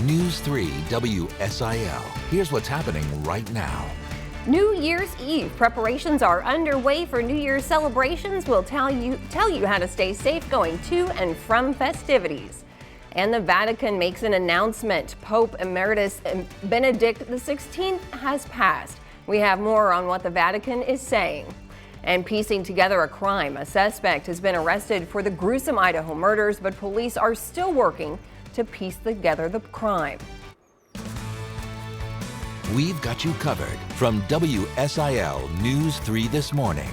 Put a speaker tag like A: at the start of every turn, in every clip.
A: News 3 WSIL. Here's what's happening right now.
B: New Year's Eve preparations are underway for New Year's celebrations. We'll tell you how to stay safe going to and from festivities. And the Vatican makes an announcement. Pope Emeritus Benedict XVI has passed. We have more on what the Vatican is saying. And piecing together a crime, a suspect has been arrested for the gruesome Idaho murders, but police are still working to piece together the crime.
A: We've got you covered from WSIL News 3 this morning.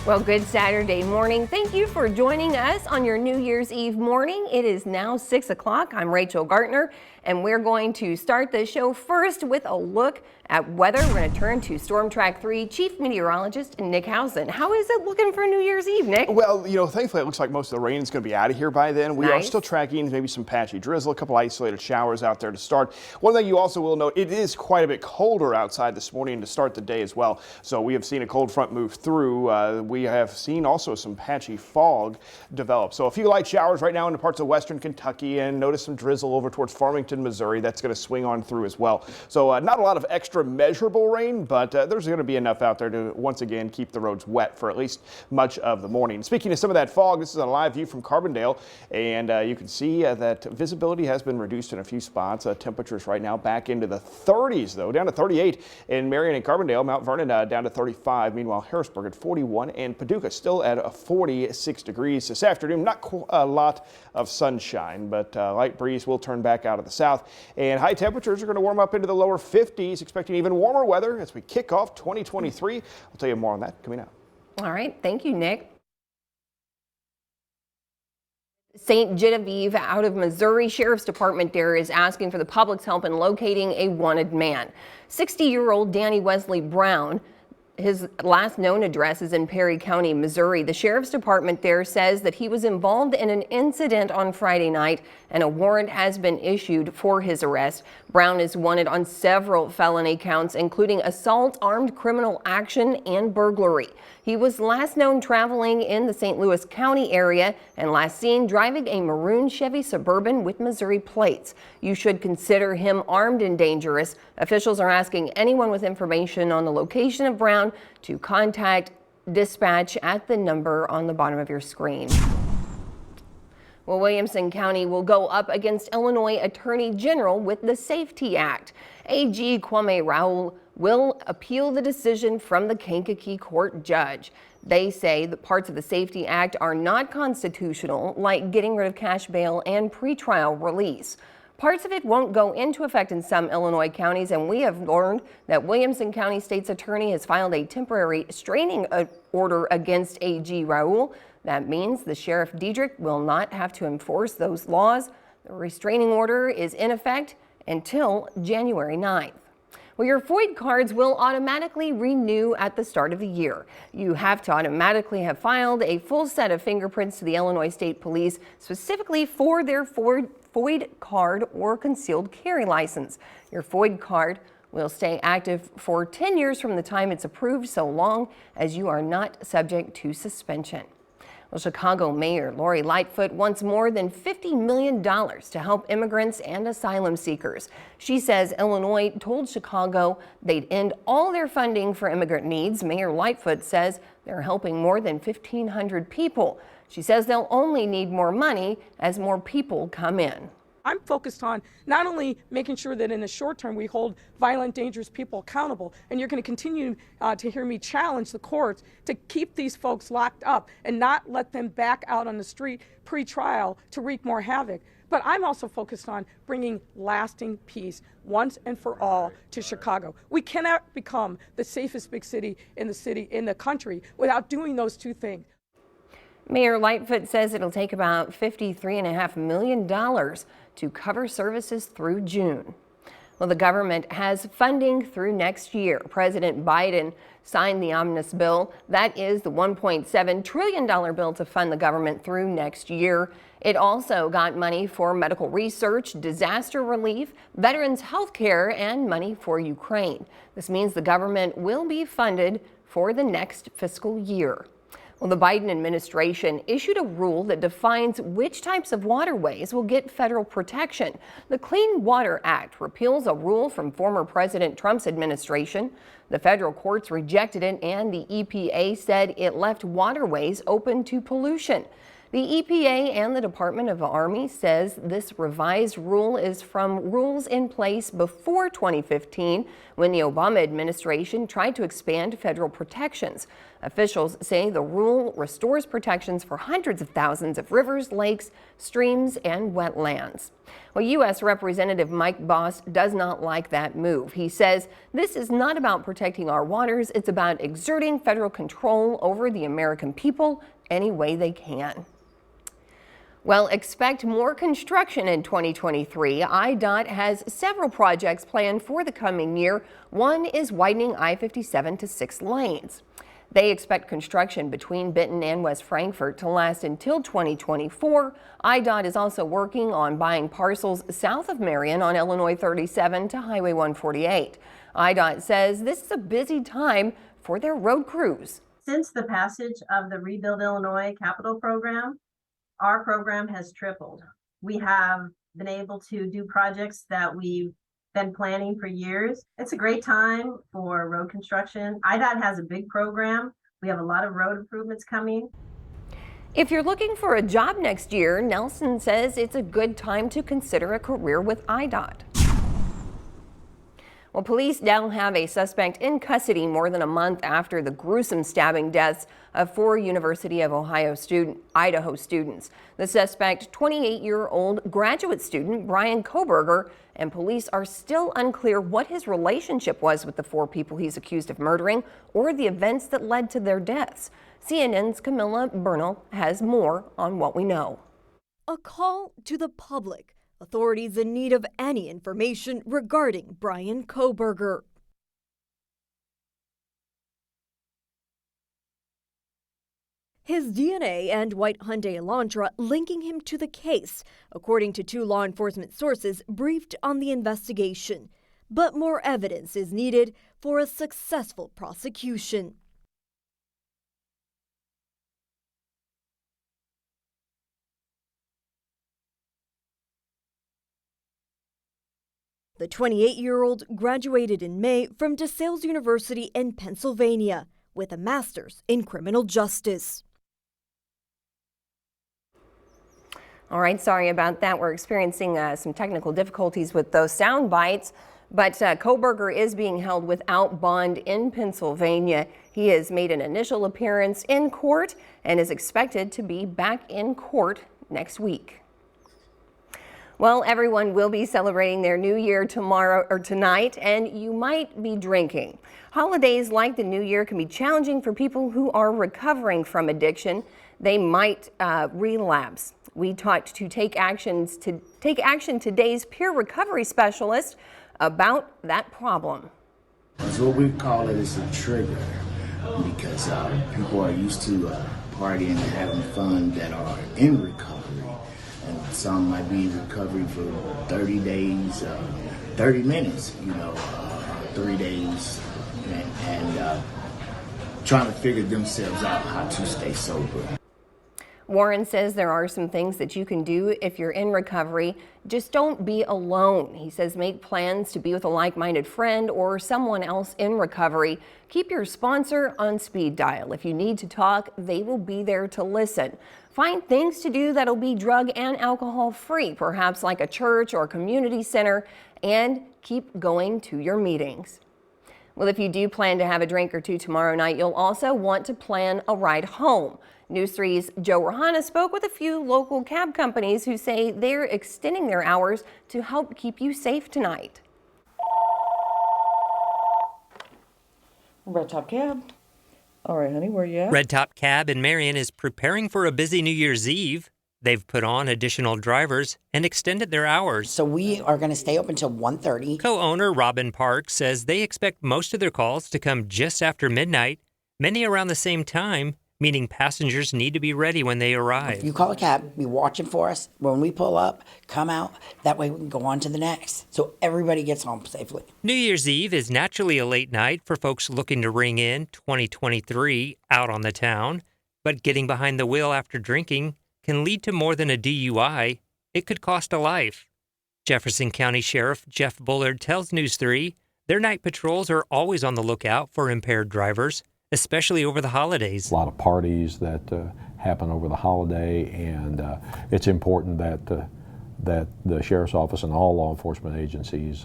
B: Well, good Saturday morning. Thank you for joining us on your New Year's Eve morning. It is now 6 o'clock. I'm Rachel Gartner, and we're going to start the show first with a look at weather. We're going to turn to Storm Track 3 Chief Meteorologist Nick Housen. How is it looking for New Year's Eve, Nick?
C: Well, thankfully it looks like most of the rain is going to be out of here by then. We are still tracking maybe some patchy drizzle, a couple isolated showers out there to start. One thing you also will note, it is quite a bit colder outside this morning to start the day as well. So we have seen a cold front move through. We have seen also some patchy fog develop. So a few light showers right now in the parts of western Kentucky, and notice some drizzle over towards Farmington, Missouri. That's going to swing on through as well. So not a lot of extra measurable rain, but there's going to be enough out there to once again keep the roads wet for at least much of the morning. Speaking of some of that fog, this is a live view from Carbondale, and you can see that visibility has been reduced in a few spots. Temperatures right now back into the 30s, though, down to 38 in Marion and Carbondale. Mount Vernon down to 35. Meanwhile, Harrisburg at 41 and Paducah still at 46 degrees this afternoon. Not a lot of sunshine, but light breeze will turn back out of the south, and high temperatures are going to warm up into the lower 50s, expecting even warmer weather as we kick off 2023. We'll tell you more on that coming up.
B: All right. Thank you, Nick. St. Genevieve out of Missouri Sheriff's Department there is asking for the public's help in locating a wanted man. 60-year-old Danny Wesley Brown. His last known address is in Perry County, Missouri. The Sheriff's Department there says that he was involved in an incident on Friday night, and a warrant has been issued for his arrest. Brown is wanted on several felony counts, including assault, armed criminal action, and burglary. He was last known traveling in the St. Louis County area and last seen driving a maroon Chevy Suburban with Missouri plates. You should consider him armed and dangerous. Officials are asking anyone with information on the location of Brown to contact dispatch at the number on the bottom of your screen. Well, Williamson County will go up against Illinois Attorney General with the Safety Act. AG Kwame Raoul will appeal the decision from the Kankakee court judge. They say that parts of the Safety Act are not constitutional, like getting rid of cash bail and pretrial release. Parts of it won't go into effect in some Illinois counties, and we have learned that Williamson County State's Attorney has filed a temporary restraining order against AG Raoul. That means the Sheriff Diedrich will not have to enforce those laws. The restraining order is in effect until January 9th. Well, your FOID cards will automatically renew at the start of the year. You have to automatically have filed a full set of fingerprints to the Illinois State Police specifically for their FOID card or concealed carry license. Your FOID card will stay active for 10 years from the time it's approved, so long as you are not subject to suspension. Well, Chicago Mayor Lori Lightfoot wants more than $50 million to help immigrants and asylum seekers. She says Illinois told Chicago they'd end all their funding for immigrant needs. Mayor Lightfoot says they're helping more than 1,500 people. She says they'll only need more money as more people come in.
D: I'm focused on not only making sure that in the short term we hold violent, dangerous people accountable, and you're going to continue to hear me challenge the courts to keep these folks locked up and not let them back out on the street pre-trial to wreak more havoc. But I'm also focused on bringing lasting peace once and for all to Chicago. We cannot become the safest big city in the country without doing those two things.
B: Mayor Lightfoot says it'll take about $53.5 million to cover services through June. Well, the government has funding through next year. President Biden signed the omnibus bill. That is the $1.7 trillion bill to fund the government through next year. It also got money for medical research, disaster relief, veterans health care, and money for Ukraine. This means the government will be funded for the next fiscal year. Well, the Biden administration issued a rule that defines which types of waterways will get federal protection. The Clean Water Act repeals a rule from former President Trump's administration. The federal courts rejected it, and the EPA said it left waterways open to pollution. The EPA and the Department of the Army says this revised rule is from rules in place before 2015, when the Obama administration tried to expand federal protections. Officials say the rule restores protections for hundreds of thousands of rivers, lakes, streams, and wetlands. Well, U.S. Representative Mike Boss does not like that move. He says this is not about protecting our waters, it's about exerting federal control over the American people any way they can. Well, expect more construction in 2023. IDOT has several projects planned for the coming year. One is widening I-57 to 6 lanes. They expect construction between Benton and West Frankfort to last until 2024. IDOT is also working on buying parcels south of Marion on Illinois 37 to Highway 148. IDOT says this is a busy time for their road crews.
E: Since the passage of the Rebuild Illinois capital program, our program has tripled. We have been able to do projects that we've been planning for years. It's a great time for road construction. IDOT has a big program. We have a lot of road improvements coming.
B: If you're looking for a job next year, Nelson says it's a good time to consider a career with IDOT. Well, police now have a suspect in custody more than a month after the gruesome stabbing deaths of 4 University of Idaho students. The suspect, 28-year-old graduate student Brian Koberger, and police are still unclear what his relationship was with the 4 people he's accused of murdering or the events that led to their deaths. CNN's Camilla Bernal has more on what we know.
F: A call to the public. Authorities in need of any information regarding Brian Koberger. His DNA and white Hyundai Elantra linking him to the case, according to 2 law enforcement sources briefed on the investigation. But more evidence is needed for a successful prosecution. The 28-year-old graduated in May from DeSales University in Pennsylvania with a master's in criminal justice.
B: All right, sorry about that. We're experiencing some technical difficulties with those sound bites, but Koberger is being held without bond in Pennsylvania. He has made an initial appearance in court and is expected to be back in court next week. Well, everyone will be celebrating their new year tomorrow or tonight, and you might be drinking. Holidays like the new year can be challenging for people who are recovering from addiction. They might relapse. We talked to Take Action Today's peer recovery specialist about that problem.
G: So what we call it is a trigger, because people are used to partying and having fun that are in recovery. And some might be in recovery for 30 days, 30 minutes, 3 days, and trying to figure themselves out how to stay sober.
B: Warren says there are some things that you can do if you're in recovery. Just don't be alone. He says make plans to be with a like-minded friend or someone else in recovery. Keep your sponsor on speed dial. If you need to talk, they will be there to listen. Find things to do that'll be drug and alcohol free, perhaps like a church or community center, and keep going to your meetings. Well, if you do plan to have a drink or two tomorrow night, you'll also want to plan a ride home. News 3's Joe Rahana spoke with a few local cab companies who say they're extending their hours to help keep you safe tonight.
H: Red Top Cab. All right, honey, where you at?
I: Red Top Cab in Marion is preparing for a busy New Year's Eve. They've put on additional drivers and extended their hours.
J: So we are going to stay open until 1:30.
I: Co-owner Robin Park says they expect most of their calls to come just after midnight, many around the same time, meaning passengers need to be ready when they arrive.
J: If you call a cab, be watching for us. When we pull up, come out. That way we can go on to the next. So everybody gets home safely.
I: New Year's Eve is naturally a late night for folks looking to ring in 2023 out on the town. But getting behind the wheel after drinking can lead to more than a DUI. It could cost a life. Jefferson County Sheriff Jeff Bullard tells News 3 their night patrols are always on the lookout for impaired drivers, especially over the holidays.
K: A lot of parties that happen over the holiday, and it's important that the Sheriff's Office and all law enforcement agencies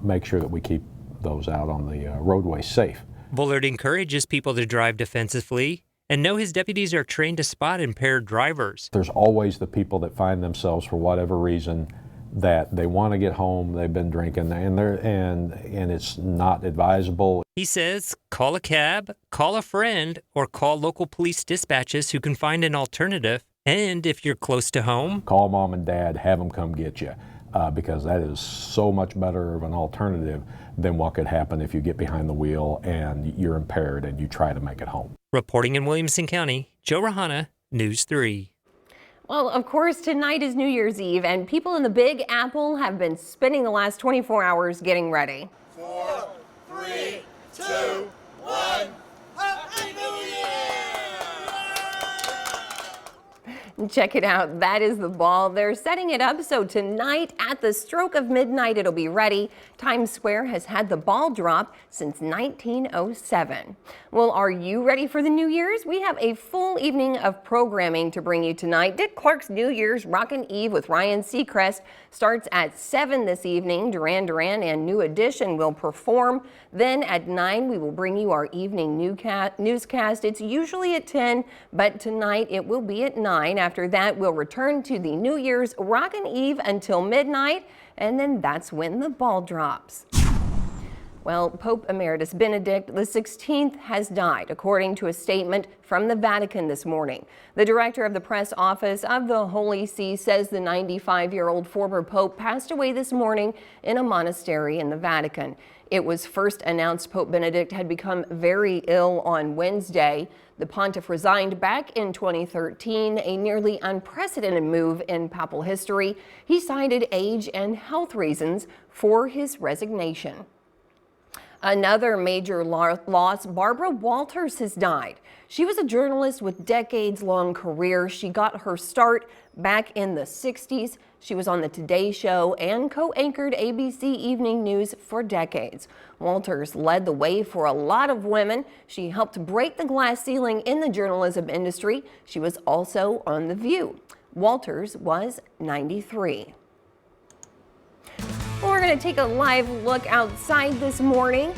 K: make sure that we keep those out on the roadway safe.
I: Bullard encourages people to drive defensively and know his deputies are trained to spot impaired drivers.
K: There's always the people that find themselves, for whatever reason, that they want to get home, they've been drinking, and it's not advisable.
I: He says call a cab, call a friend, or call local police dispatches who can find an alternative. And if you're close to home,
K: call mom and dad, have them come get you, because that is so much better of an alternative than what could happen if you get behind the wheel and you're impaired and you try to make it home.
I: Reporting in Williamson County, Joe Rahana, News 3.
B: Well, of course, tonight is New Year's Eve, and people in the Big Apple have been spending the last 24 hours getting ready.
L: 4, 3, 2, 1. Happy New Year!
B: Check it out. That is the ball. They're setting it up so tonight at the stroke of midnight it'll be ready. Times Square has had the ball drop since 1907. Well, are you ready for the New Year's? We have a full evening of programming to bring you tonight. Dick Clark's New Year's Rockin' Eve with Ryan Seacrest starts at 7 this evening. Duran Duran and New Edition will perform. Then at 9 we will bring you our evening newscast. It's usually at 10, but tonight it will be at 9. After that, we'll return to the New Year's Rockin' Eve until midnight, and then that's when the ball drops. Well, Pope Emeritus Benedict XVI has died, according to a statement from the Vatican this morning. The director of the press office of the Holy See says the 95-year-old former pope passed away this morning in a monastery in the Vatican. It was first announced Pope Benedict had become very ill on Wednesday. The pontiff resigned back in 2013, a nearly unprecedented move in papal history. He cited age and health reasons for his resignation. Another major loss, Barbara Walters has died. She was a journalist with decades-long career. She got her start back in the 60s. She was on the Today Show and co-anchored ABC Evening News for decades. Walters led the way for a lot of women. She helped break the glass ceiling in the journalism industry. She was also on The View. Walters was 93. We're going to take a live look outside this morning.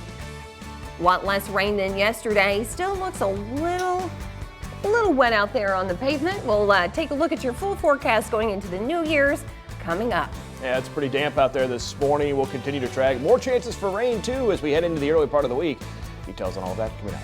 B: A lot less rain than yesterday. Still looks a little wet out there on the pavement. We'll take a look at your full forecast going into the New Year's coming up.
C: Yeah, it's pretty damp out there this morning. We'll continue to track more chances for rain, too, as we head into the early part of the week. Details on all that coming up.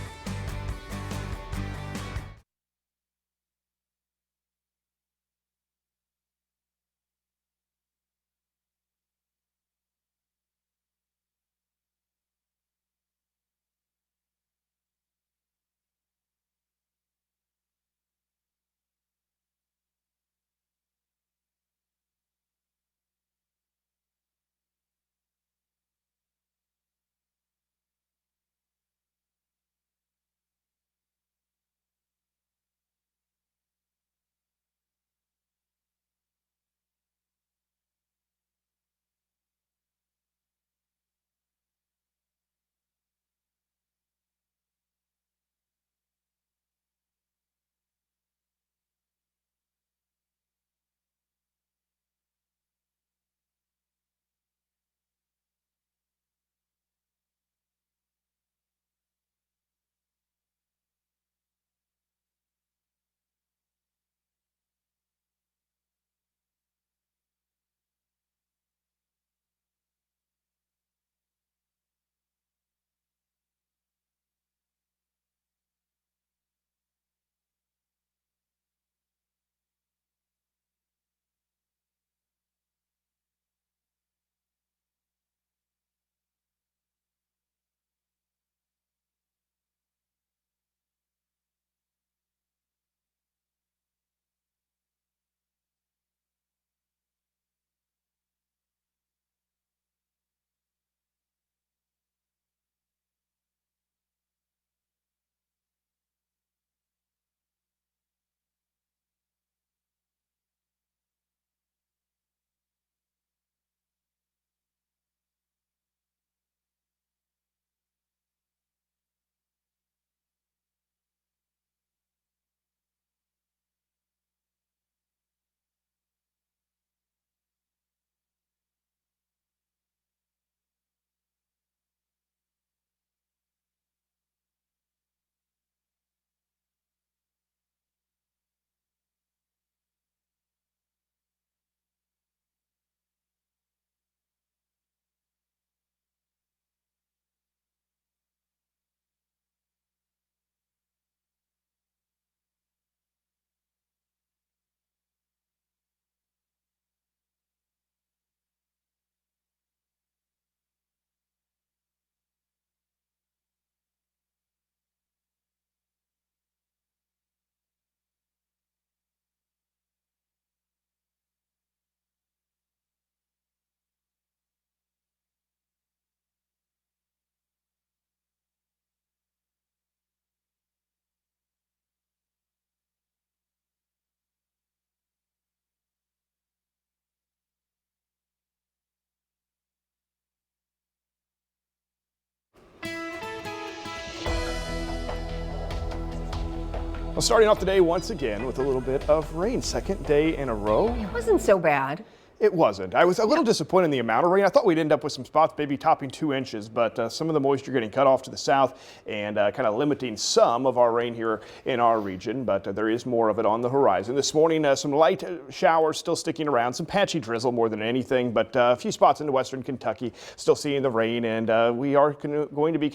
C: Well, starting off the day once again with a little bit of rain. Second day in a row.
B: It wasn't so bad.
C: It wasn't. I was a little disappointed in the amount of rain. I thought we'd end up with some spots maybe topping 2 inches, but some of the moisture getting cut off to the south and kind of limiting some of our rain here in our region, but there is more of it on the horizon. This morning, some light showers still sticking around, some patchy drizzle more than anything, but a few spots into western Kentucky still seeing the rain, and we are going to be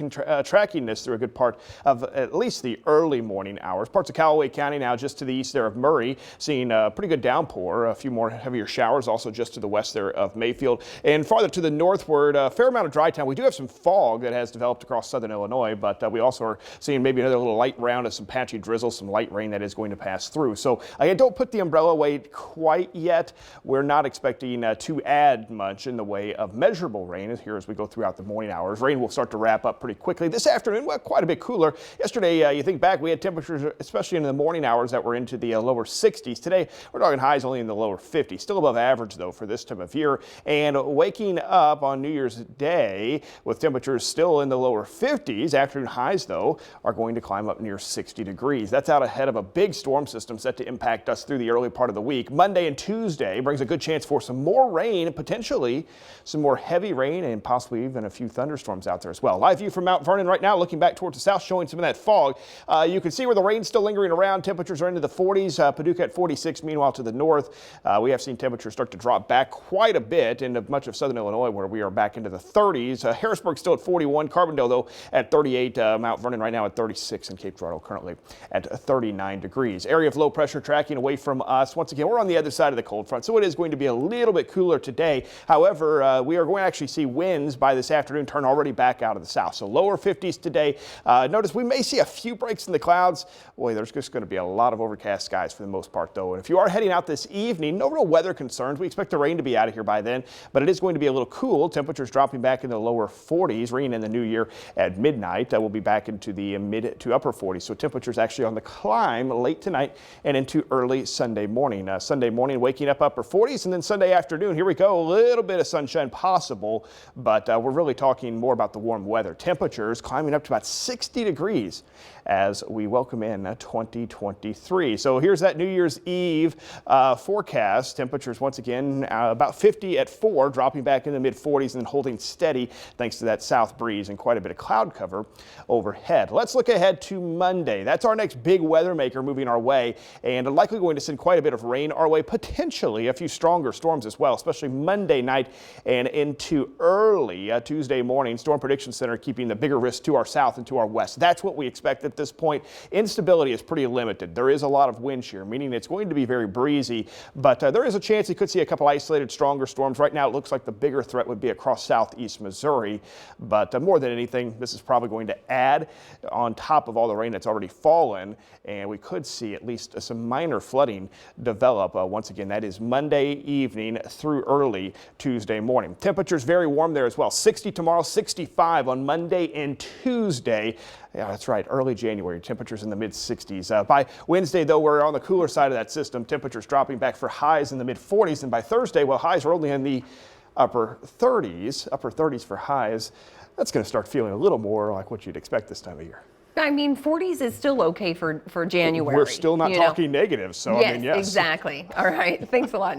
C: tracking this through a good part of at least the early morning hours. Parts of Callaway County now just to the east there of Murray, seeing a pretty good downpour, a few more heavier showers also just to the west there of Mayfield, and farther to the northward, a fair amount of dry town. We do have some fog that has developed across southern Illinois, but we also are seeing maybe another little light round of some patchy drizzle, some light rain that is going to pass through. So again, don't put the umbrella away quite yet. We're not expecting to add much in the way of measurable rain here as we go throughout the morning hours. Rain will start to wrap up pretty quickly. This afternoon, well, quite a bit cooler. Yesterday, you think back, we had temperatures, especially in the morning hours, that were into the lower 60s. Today, we're talking highs only in the lower 50s. Still above average, though, for this time of year, and waking up on New Year's Day with temperatures still in the lower 50s. Afternoon highs, though, are going to climb up near 60 degrees. That's out ahead of a big storm system set to impact us through the early part of the week. Monday and Tuesday brings a good chance for some more rain, potentially some more heavy rain, and possibly even a few thunderstorms out there as well. Live view from Mount Vernon right now, looking back towards the south, showing some of that fog. You can see where the rain's still lingering around. Temperatures are into the 40s. Paducah at 46. Meanwhile, to the north, we have seen temperatures start to drop back quite a bit into much of southern Illinois, where we are back into the 30s. Harrisburg still at 41. Carbondale, though, at 38. Mount Vernon right now at 36, and Cape Girardeau currently at 39 degrees. Area of low pressure tracking away from us. Once again, we're on the other side of the cold front, so it is going to be a little bit cooler today. However, we are going to actually see winds by this afternoon turn already back out of the south. So lower 50s today. Notice we may see a few breaks in the clouds. Boy, there's just going to be a lot of overcast skies for the most part, though. And if you are heading out this evening, no real weather concerns. We expect the rain to be out of here by then, but it is going to be a little cool. Temperatures dropping back in the lower 40s. Rain in the new year at midnight. We'll be back into the mid to upper 40s. So temperatures actually on the climb late tonight and into early Sunday morning. Sunday morning waking up upper 40s, and then Sunday afternoon, here we go, a little bit of sunshine possible, but we're really talking more about the warm weather. Temperatures climbing up to about 60 degrees as we welcome in 2023. So here's that New Year's Eve forecast. Temperatures once again about 50 at 4, dropping back in the mid 40s and holding steady thanks to that south breeze and quite a bit of cloud cover overhead. Let's look ahead to Monday. That's our next big weather maker moving our way, and likely going to send quite a bit of rain our way, potentially a few stronger storms as well, especially Monday night and into early Tuesday morning. Storm Prediction Center keeping the bigger risk to our south and to our west. That's what we expect at this point. Instability is pretty limited. There is a lot of wind shear, meaning it's going to be very breezy, but there is a chance you could see a couple isolated stronger storms. Right now it looks like the bigger threat would be across southeast Missouri, but more than anything, this is probably going to add on top of all the rain that's already fallen, and we could see at least some minor flooding develop. Once again, that is Monday evening through early Tuesday morning. Temperatures very warm there as well. 60 tomorrow, 65 on Monday and Tuesday. Yeah, that's right, early January, temperatures in the mid 60s. By Wednesday, though, we're on the cooler side of that system. Temperatures dropping back for highs in the mid 40s, and by Thursday, well, highs are only in the upper 30s for highs. That's going to start feeling a little more like what you'd expect this time of year.
B: I mean, 40s is still okay for January.
C: We're still not talking negative, so
B: yes,
C: I mean, yes.
B: Exactly. All right. Thanks a lot, Nick.